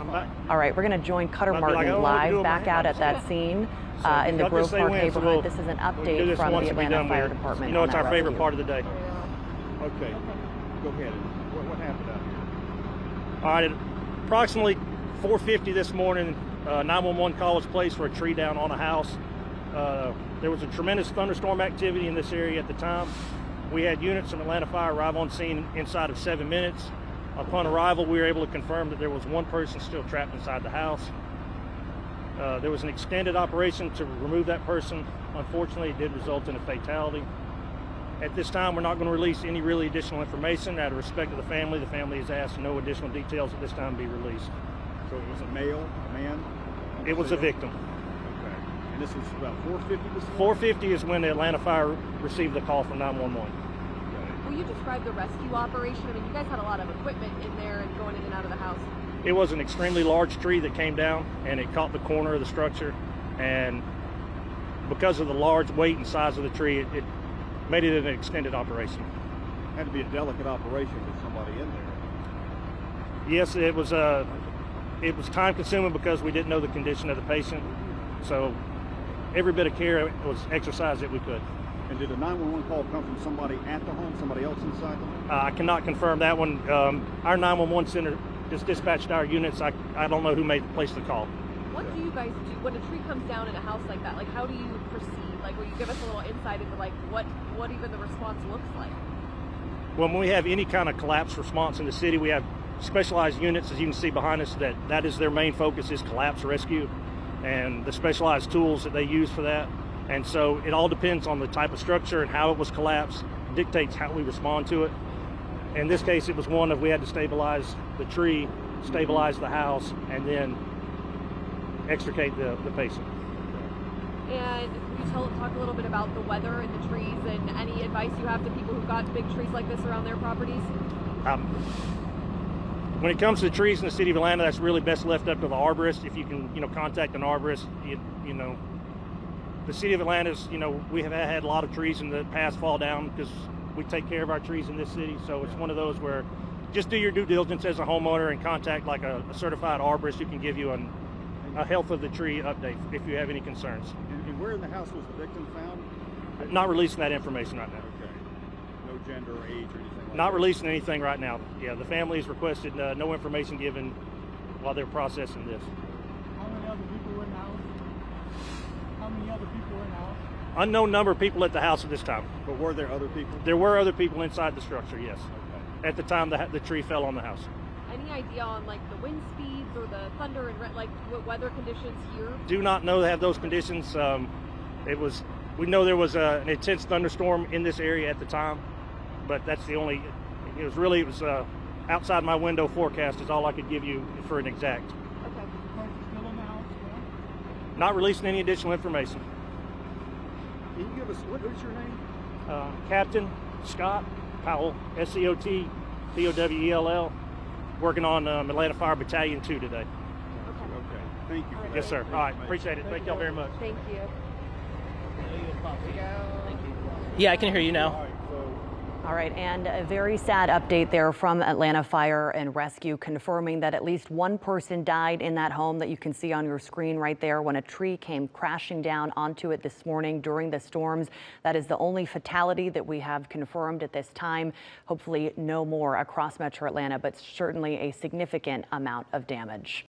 I'm back. All right, we're going to join Cutter I'd be like, Martin I don't know what to do live with my back out at hands. that scene So in the y'all Grove just say Park when, so neighborhood. we'll This is an do update this from once the and be Atlanta done Fire with it. Department. You know, on it's that our favorite rescue. part of the day. Okay, go ahead. What happened out here? All right, at approximately 4:50 this morning, 911 call was placed for a tree down on a house. There was a tremendous thunderstorm activity in this area at the time. We had units from Atlanta Fire arrive on scene inside of 7 minutes. Upon arrival, we were able to confirm that there was one person still trapped inside the house. There was an extended operation to remove that person. Unfortunately, it did result in a fatality. At this time, we're not going to release any really additional information. Out of respect to the family has asked no additional details at this time be released. So it was a male, a man? It was a victim. Okay. And this was about 4:50 this morning? 4:50 is when the Atlanta Fire received the call from 911. Will you describe the rescue operation? I mean, you guys had a lot of equipment in there and going in and out of the house. It was an extremely large tree that came down and it caught the corner of the structure, and because of the large weight and size of the tree, it made it an extended operation. It had to be a delicate operation with somebody in there. Yes, it was time consuming because we didn't know the condition of the patient, so every bit of care was exercised that we could. And did a 911 call come from somebody at the home, somebody else inside the home? I cannot confirm that one. Our 911 center just dispatched our units. I don't know who placed the call. What do you guys do when a tree comes down in a house like that? Like, how do you proceed? Like, will you give us a little insight into like what even the response looks like? When we have any kind of collapse response in the city, we have specialized units, as you can see behind us, that is their main focus, is collapse rescue, and the specialized tools that they use for that. And so it all depends on the type of structure and how it was collapsed, dictates how we respond to it. In this case, it was one of we had to stabilize the tree, stabilize the house, and then extricate the patient. And can you talk a little bit about the weather and the trees and any advice you have to people who've got big trees like this around their properties? When it comes to trees in the city of Atlanta, that's really best left up to the arborist. If you can, contact an arborist, the city of Atlanta's, we have had a lot of trees in the past fall down because we take care of our trees in this city. So it's one of those where just do your due diligence as a homeowner and contact like a certified arborist who can give you a health of the tree update if you have any concerns. And where in the house was the victim found? Not releasing that information right now. Okay. No gender or age or anything like that? Not releasing anything right now. Yeah, the family has requested no information given while they're processing this. How many other people were in the house? How many other people were in the house? Unknown number of people at the house at this time. But were there other people? There were other people inside the structure, yes. Okay. At the time the tree fell on the house. Any idea on like the wind speeds or the thunder and like what weather conditions here? Do not know they have those conditions. We know there was an intense thunderstorm in this area at the time, but that's the only. It was outside my window forecast is all I could give you for an exact. Okay. Person still in the house? Yeah? Not releasing any additional information. Can you give us, what is your name? Captain Scott Powell, SCOT POWELL, working on Atlanta Fire Battalion 2 today. Okay. Thank you for that. Yes, sir. All right. Appreciate it. Thank y'all very much. Thank you. Yeah, I can hear you now. All right, and a very sad update there from Atlanta Fire and Rescue, confirming that at least one person died in that home that you can see on your screen right there when a tree came crashing down onto it this morning during the storms. That is the only fatality that we have confirmed at this time. Hopefully no more across Metro Atlanta, but certainly a significant amount of damage.